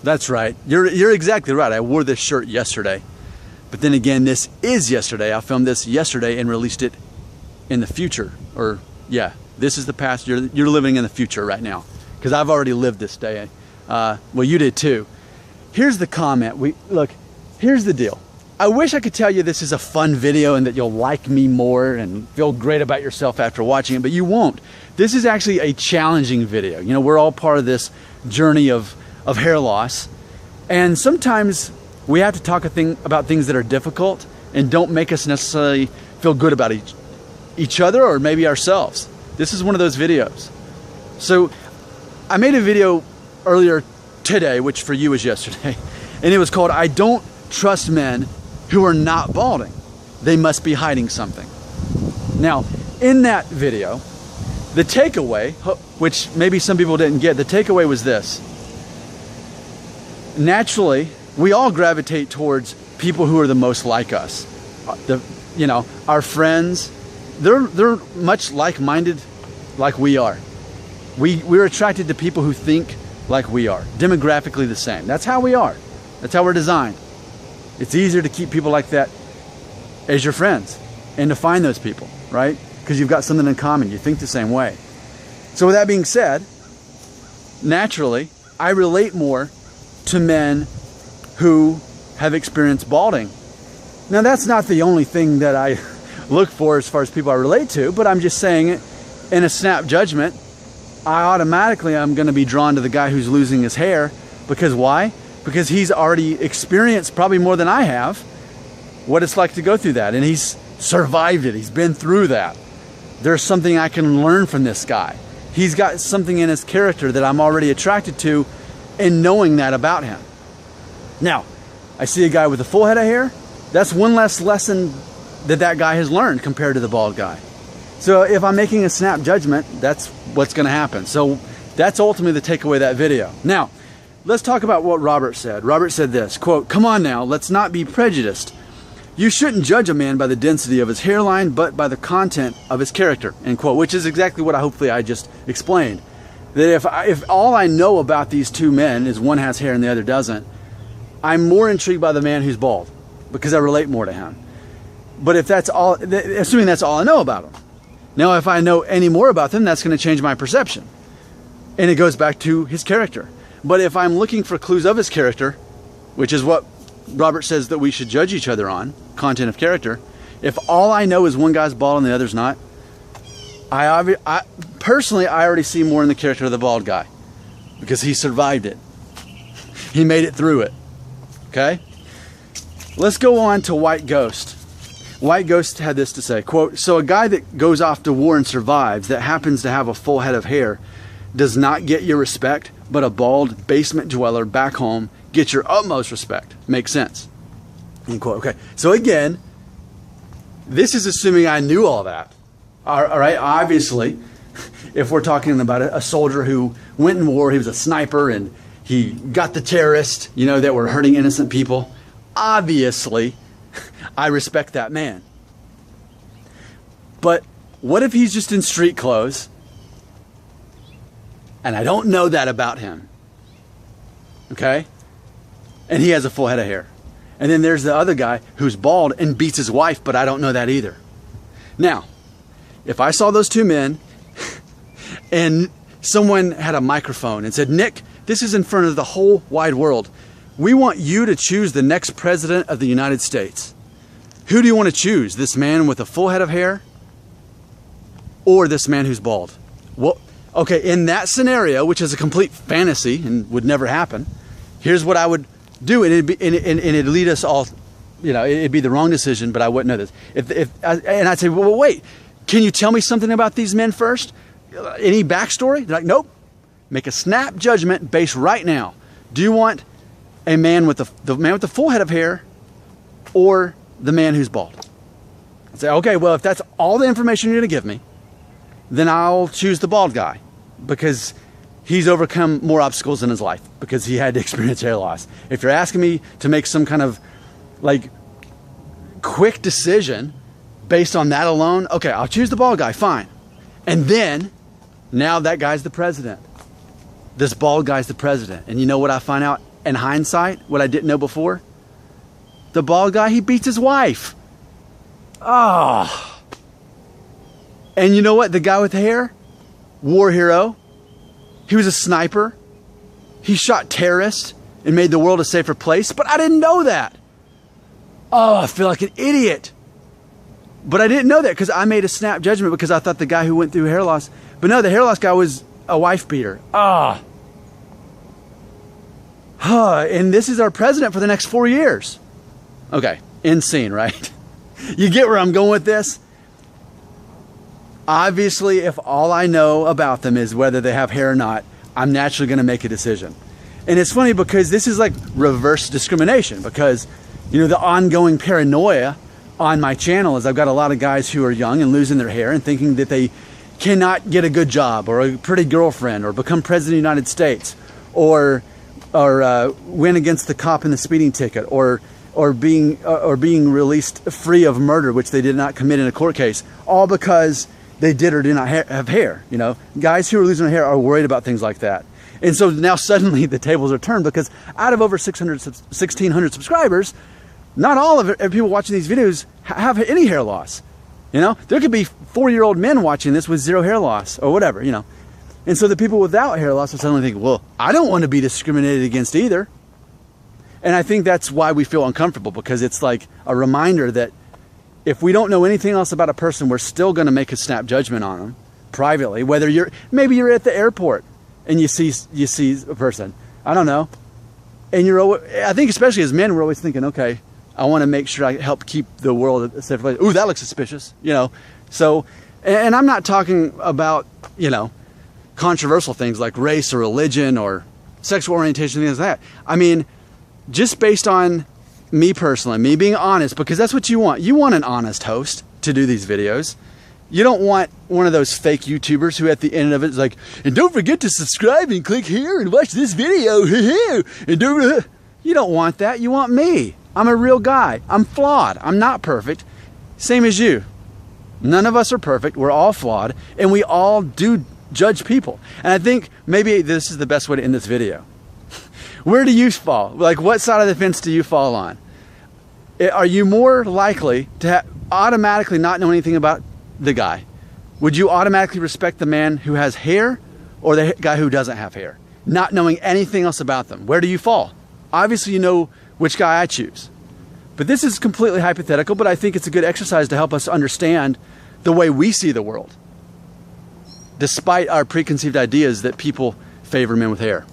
That's right. You're exactly right. I wore this shirt yesterday. But then again, this is yesterday. I filmed this yesterday and released it in the future. Or, yeah, this is the past. You're living in the future right now. Because I've already lived this day. Well, you did too. Here's the comment. Look, here's the deal. I wish I could tell you this is a fun video and that you'll like me more and feel great about yourself after watching it, but you won't. This is actually a challenging video. You know, we're all part of this journey of hair loss. And sometimes we have to talk about things that are difficult and don't make us necessarily feel good about each other or maybe ourselves. This is one of those videos. So I made a video earlier today, which for you was yesterday, and it was called I Don't Trust Men Who Are Not Balding. They Must Be Hiding Something. Now, in that video, the takeaway, which maybe some people didn't get, the takeaway was this. Naturally, we all gravitate towards people who are the most like us. Our friends, they're much like-minded like we are. We're attracted to people who think like we are, demographically the same. That's how we are. That's how we're designed. It's easier to keep people like that as your friends and to find those people, right? Because you've got something in common. You think the same way. So with that being said, naturally, I relate more to men who have experienced balding. Now, that's not the only thing that I look for as far as people I relate to, but I'm just saying it in a snap judgment. I automatically am going to be drawn to the guy who's losing his hair. Because why? Because he's already experienced, probably more than I have, what it's like to go through that. And he's survived it. He's been through that. There's something I can learn from this guy. He's got something in his character that I'm already attracted to, and knowing that about him. Now, I see a guy with a full head of hair. That's one less lesson that guy has learned compared to the bald guy. So if I'm making a snap judgment, that's what's going to happen. So that's ultimately the takeaway of that video. Now, let's talk about what Robert said. Robert said this, quote, "Come on now, let's not be prejudiced. You shouldn't judge a man by the density of his hairline, but by the content of his character," end quote, which is exactly what hopefully I just explained. That if all I know about these two men is one has hair and the other doesn't, I'm more intrigued by the man who's bald because I relate more to him. But if that's all, assuming that's all I know about him. Now, if I know any more about them, that's going to change my perception. And it goes back to his character. But if I'm looking for clues of his character, which is what Robert says that we should judge each other on, content of character, if all I know is one guy's bald and the other's not, personally, I already see more in the character of the bald guy because he survived it. He made it through it. Okay? Let's go on to White Ghost. White Ghost had this to say, quote, "So a guy that goes off to war and survives that happens to have a full head of hair does not get your respect, but a bald basement dweller back home gets your utmost respect." Makes sense. End quote. Okay. So again, this is assuming I knew all that. All right. Obviously, if we're talking about a soldier who went in war, he was a sniper and he got the terrorists, that were hurting innocent people. Obviously, I respect that man. But what if he's just in street clothes and I don't know that about him? Okay? And he has a full head of hair. And then there's the other guy who's bald and beats his wife, but I don't know that either. Now, if I saw those two men and someone had a microphone and said, "Nick, this is in front of the whole wide world. We want you to choose the next president of the United States. Who do you want to choose? This man with a full head of hair or this man who's bald?" Well, okay, in that scenario, which is a complete fantasy and would never happen, here's what I would do, and it'd lead us all, it'd be the wrong decision, but I wouldn't know this. And I'd say, well, wait, can you tell me something about these men first? Any backstory? They're like, nope. Make a snap judgment based right now. Do you want a man with the man with the full head of hair or the man who's bald? I'd say, okay, well, if that's all the information you're going to give me, then I'll choose the bald guy because he's overcome more obstacles in his life because he had to experience hair loss. If you're asking me to make some kind of quick decision based on that alone, okay, I'll choose the bald guy, fine. And then now that guy's the president. This bald guy's the president. And you know what I find out in hindsight, what I didn't know before, the bald guy, he beats his wife. Oh. And you know what? The guy with the hair, war hero. He was a sniper. He shot terrorists and made the world a safer place, but I didn't know that. Oh, I feel like an idiot. But I didn't know that because I made a snap judgment because I thought the guy who went through hair loss, but no, the hair loss guy was a wife beater. Ah. And this is our president for the next 4 years. Okay, insane, right? You get where I'm going with this? Obviously, if all I know about them is whether they have hair or not, I'm naturally going to make a decision. And it's funny because this is like reverse discrimination because, you know, the ongoing paranoia on my channel is I've got a lot of guys who are young and losing their hair and thinking that they cannot get a good job or a pretty girlfriend or become president of the United States or win against the cop in the speeding ticket or being released free of murder, which they did not commit in a court case, all because they did or did not have hair. You know, guys who are losing their hair are worried about things like that. And so now suddenly the tables are turned because out of over 1,600 subscribers, not all of people watching these videos have any hair loss. You know, there could be 4-year-old men watching this with 0 hair loss or whatever, you know. And so the people without hair loss will suddenly think, well, I don't want to be discriminated against either. And I think that's why we feel uncomfortable, because it's like a reminder that if we don't know anything else about a person, we're still going to make a snap judgment on them privately. Whether maybe you're at the airport and you see a person, I don't know, and I think especially as men, we're always thinking, okay, I want to make sure I help keep the world a safe place. Ooh, that looks suspicious, you know. So, and I'm not talking about, you know, controversial things like race or religion or sexual orientation, things like that. I mean, just based on me personally, me being honest, because that's what you want. You want an honest host to do these videos. You don't want one of those fake YouTubers who at the end of it is like, and don't forget to subscribe and click here and watch this video. And you don't want that. You want me. I'm a real guy. I'm flawed. I'm not perfect. Same as you. None of us are perfect. We're all flawed. And we all do judge people. And I think maybe this is the best way to end this video. Where do you fall? Like, what side of the fence do you fall on? Are you more likely to automatically not know anything about the guy? Would you automatically respect the man who has hair or the guy who doesn't have hair, not knowing anything else about them? Where do you fall? Obviously, you know which guy I choose. But this is completely hypothetical, but I think it's a good exercise to help us understand the way we see the world, despite our preconceived ideas that people favor men with hair.